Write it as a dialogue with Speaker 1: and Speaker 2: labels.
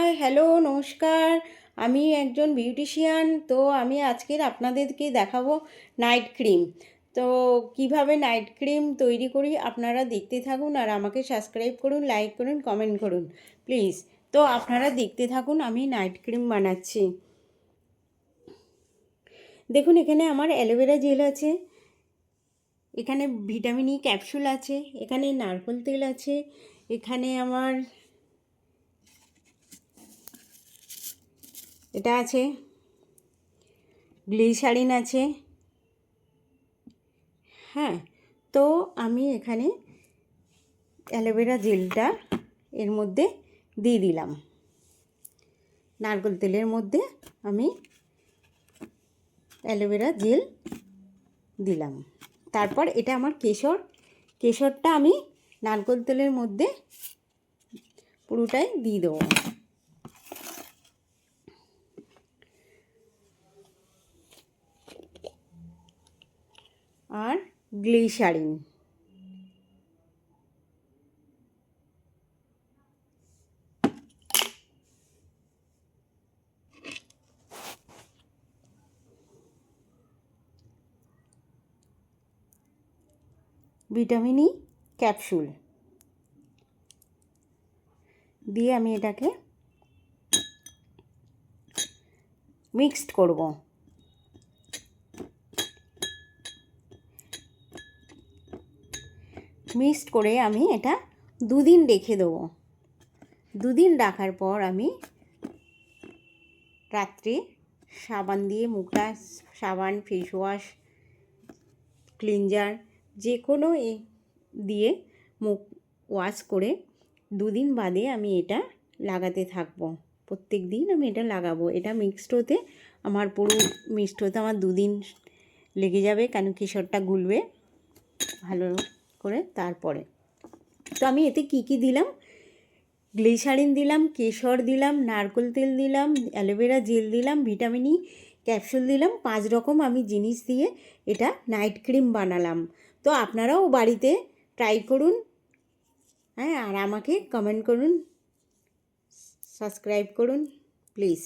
Speaker 1: Hi hello নমস্কার। আমি একজন বিউটিশিয়ান। তো আমি আজকের আপনাদেরকে দেখাবো নাইট ক্রিম। তো কিভাবে নাইট ক্রিম তৈরি করি আপনারা দেখতে থাকুন আর আমাকে সাবস্ক্রাইব করুন, লাইক করুন, কমেন্ট করুন প্লিজ। তো আপনারা দেখতে থাকুন আমি নাইট ক্রিম বানাচ্ছি। দেখুন এখানে আমার অ্যালোভেরা জেল আছে, এখানে ভিটামিন ই ক্যাপসুল আছে, এখানে নারকেল তেল আছে, এখানে আমার এটা আছে, গ্লিসারিন আছে। হ্যাঁ, তো আমি এখানে অ্যালোভেরা জেলটা এর মধ্যে দিয়ে দিলাম। নারকেল তেলের মধ্যে আমি অ্যালোভেরা জেল দিলাম। তারপর এটা আমার কেশরটা আমি নারকেল তেলের মধ্যে পুরোটাই দিয়ে দেবো। আর গ্লিসারিন, ভিটামিন ই ক্যাপসুল দিয়ে আমি এটাকে মিক্সড করব। মিক্সড করে আমি এটা দুদিন রেখে দেবো। দুদিন রাখার পর আমি রাত্রে সাবান দিয়ে মুখটা, সাবান, ফেস ওয়াশ, ক্লিনজার যে কোনো দিয়ে মুখ ওয়াশ করে দুদিন বাদে আমি এটা লাগাতে থাকবো। প্রত্যেক দিন আমি এটা লাগাবো। এটা মিক্সড হতে আমার দুদিন লেগে যাবে, কারণ কেশরটা গুলবে ভালো করে। তারপরে তো আমি এতে কি দিলাম, গ্লিসারিন দিলাম, কেশর দিলাম, নারকেল তেল দিলাম, অ্যালোভেরা জেল দিলাম, ভিটামিন ই ক্যাপসুল দিলাম। 5 রকম আমি জিনিস দিয়ে এটা নাইট ক্রিম বানালাম। তো আপনারাও বাড়িতে ট্রাই করুন। হ্যাঁ, আর আমাকে কমেন্ট করুন, সাবস্ক্রাইব করুন প্লিজ।